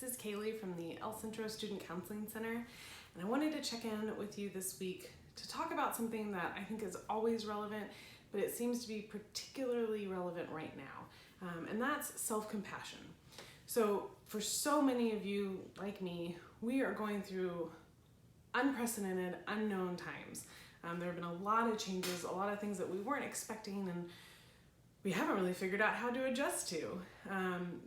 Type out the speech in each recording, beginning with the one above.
is Kaylee from the El Centro Student Counseling Center, and I wanted to check in with you this week to talk about something that I think is always relevant, but it seems to be particularly relevant right now, and that's self-compassion. So for so many of you like me, we are going through unprecedented, unknown times. There have been a lot of changes, a lot of things that we weren't expecting, and we haven't really figured out how to adjust to.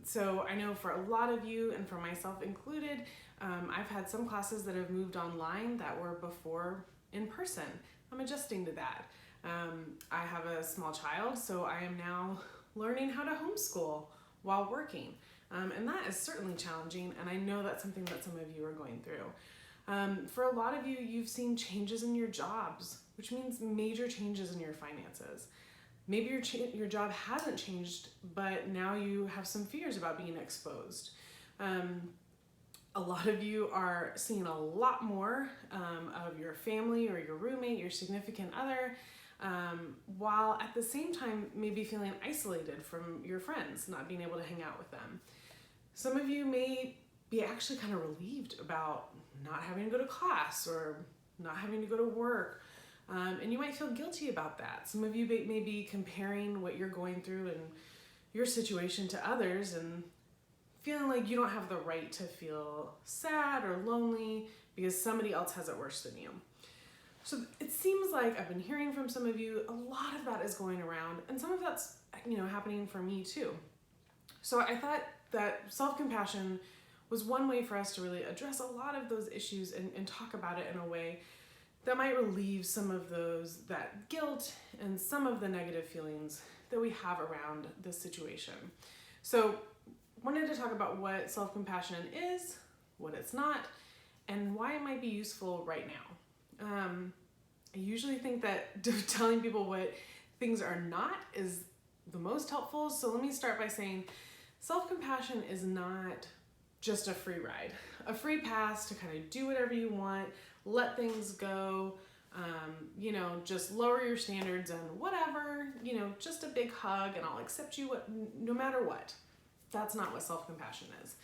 So I know for a lot of you, and for myself included, I've had some classes that have moved online that were before in person. I'm adjusting to that. I have a small child, so I am now learning how to homeschool while working. And that is certainly challenging, and I know that's something that some of you are going through. For a lot of you, you've seen changes in your jobs, which means major changes in your finances. Maybe your job hasn't changed, but now you have some fears about being exposed. A lot of you are seeing a lot more of your family or your roommate, your significant other, while at the same time maybe feeling isolated from your friends, not being able to hang out with them. Some of you may be actually kind of relieved about not having to go to class or not having to go to work. And you might feel guilty about that. Some of you may be comparing what you're going through and your situation to others and feeling like you don't have the right to feel sad or lonely because somebody else has it worse than you. So it seems like I've been hearing from some of you, a lot of that is going around, and some of that's happening for me too. So I thought that self-compassion was one way for us to really address a lot of those issues and talk about it in a way that might relieve some of that guilt and some of the negative feelings that we have around this situation. So wanted to talk about what self-compassion is, what it's not, and why it might be useful right now. I usually think that telling people what things are not is the most helpful. So let me start by saying self-compassion is not just a free ride, a free pass to kind of do whatever you want, let things go, just lower your standards and whatever, just a big hug and I'll accept you no matter what. That's not what self-compassion is.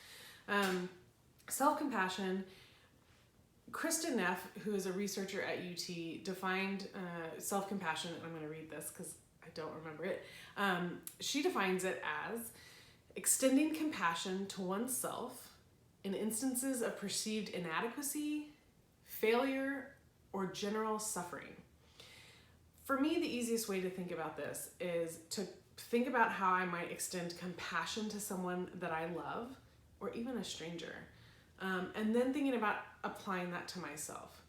Self-compassion, Kristen Neff, who is a researcher at UT, defined self-compassion, and I'm going to read this because I don't remember it. She defines it as extending compassion to oneself in instances of perceived inadequacy, failure, or general suffering. For me, the easiest way to think about this is to think about how I might extend compassion to someone that I love, or even a stranger, and then thinking about applying that to myself.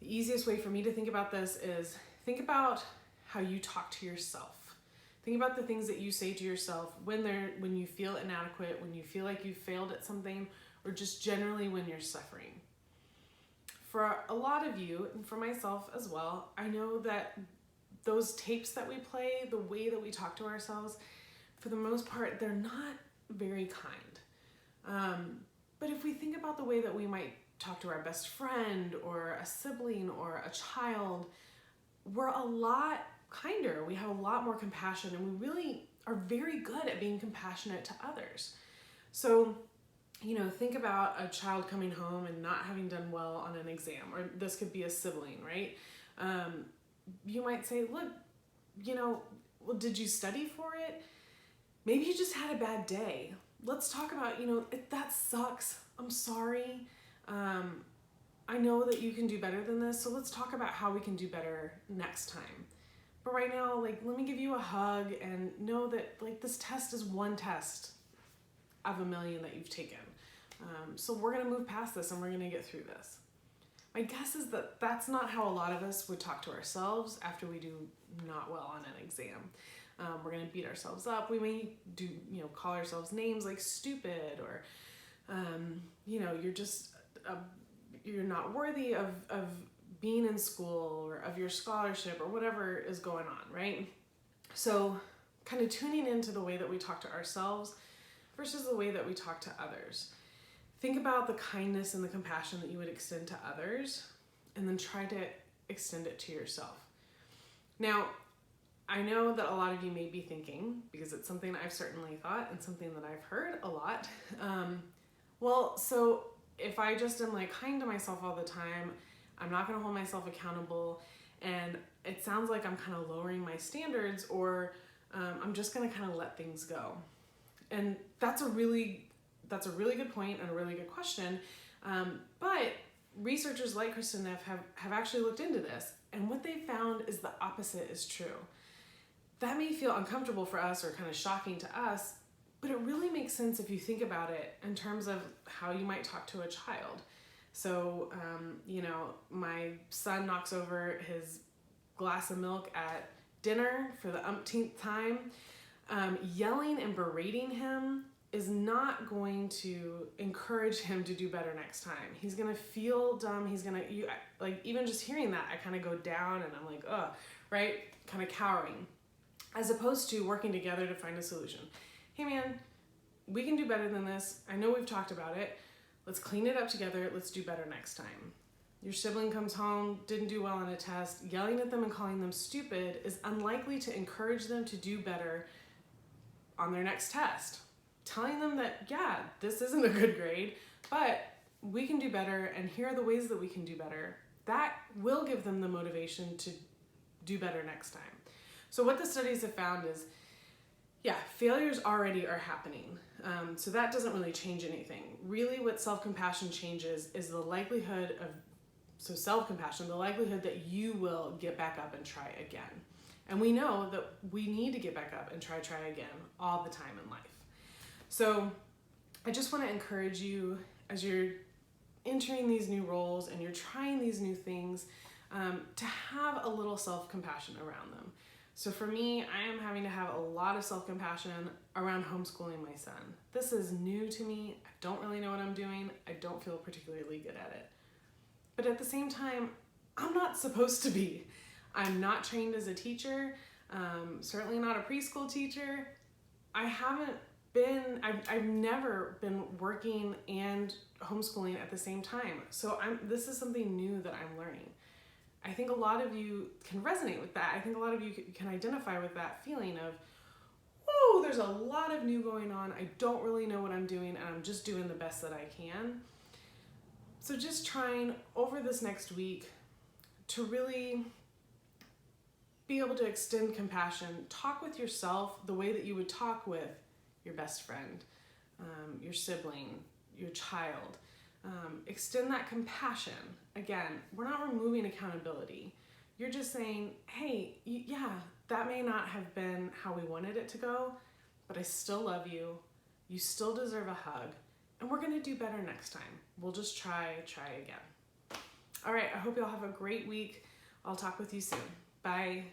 The easiest way for me to think about this is think about how you talk to yourself. Think about the things that you say to yourself when you feel inadequate, when you feel like you've failed at something, or just generally when you're suffering. For a lot of you, and for myself as well, I know that those tapes that we play, the way that we talk to ourselves, for the most part, they're not very kind. But if we think about the way that we might talk to our best friend or a sibling or a child, we're a lot kinder. We have a lot more compassion, and we really are very good at being compassionate to others. So, think about a child coming home and not having done well on an exam, or this could be a sibling, right? You might say, look, well, did you study for it? Maybe you just had a bad day. Let's talk about, that sucks. I'm sorry. I know that you can do better than this, so let's talk about how we can do better next time. But right now, let me give you a hug and know that, this test is one test of a million that you've taken. So we're going to move past this and we're going to get through this. My guess is that that's not how a lot of us would talk to ourselves after we do not well on an exam. We're going to beat ourselves up. We may call ourselves names like stupid, or, you're not worthy of being in school or of your scholarship or whatever is going on, right? So kind of tuning into the way that we talk to ourselves versus the way that we talk to others. Think about the kindness and the compassion that you would extend to others, and then try to extend it to yourself. Now, I know that a lot of you may be thinking, because it's something I've certainly thought and something that I've heard a lot, Well, so if I just am like kind to myself all the time, I'm not going to hold myself accountable, and it sounds like I'm kind of lowering my standards, or I'm just going to kind of let things go. And that's a really good point and a really good question. But researchers like Kristen Neff have actually looked into this, and what they found is the opposite is true. That may feel uncomfortable for us or kind of shocking to us, but it really makes sense if you think about it in terms of how you might talk to a child. So, my son knocks over his glass of milk at dinner for the umpteenth time. Yelling and berating him is not going to encourage him to do better next time. He's gonna feel dumb. Even just hearing that, I kind of go down and I'm like, ugh, right? Kind of cowering. As opposed to working together to find a solution. Hey man, we can do better than this. I know we've talked about it. Let's clean it up together. Let's do better next time. Your sibling comes home, didn't do well on a test. Yelling at them and calling them stupid is unlikely to encourage them to do better on their next test. Telling them that, yeah, this isn't a good grade, but we can do better, and here are the ways that we can do better. That will give them the motivation to do better next time. So what the studies have found is, failures already are happening. So that doesn't really change anything. Really what self-compassion changes is the likelihood that you will get back up and try again. And we know that we need to get back up and try again all the time in life. So I just want to encourage you, as you're entering these new roles and you're trying these new things, to have a little self-compassion around them. So for me, I am having to have a lot of self-compassion around homeschooling my son. This is new to me. I don't really know what I'm doing. I don't feel particularly good at it. But at the same time, I'm not supposed to be. I'm not trained as a teacher, certainly not a preschool teacher. I've never been working and homeschooling at the same time. So this is something new that I'm learning. I think a lot of you can resonate with that. I think a lot of you can identify with that feeling of, whoa, there's a lot of new going on. I don't really know what I'm doing, and I'm just doing the best that I can. So just trying over this next week to really be able to extend compassion, talk with yourself the way that you would talk with your best friend, your sibling, your child. Extend that compassion. Again, we're not removing accountability. You're just saying, hey, that may not have been how we wanted it to go, but I still love you. You still deserve a hug, and we're gonna do better next time. We'll just try again. All right, I hope y'all have a great week. I'll talk with you soon. Bye.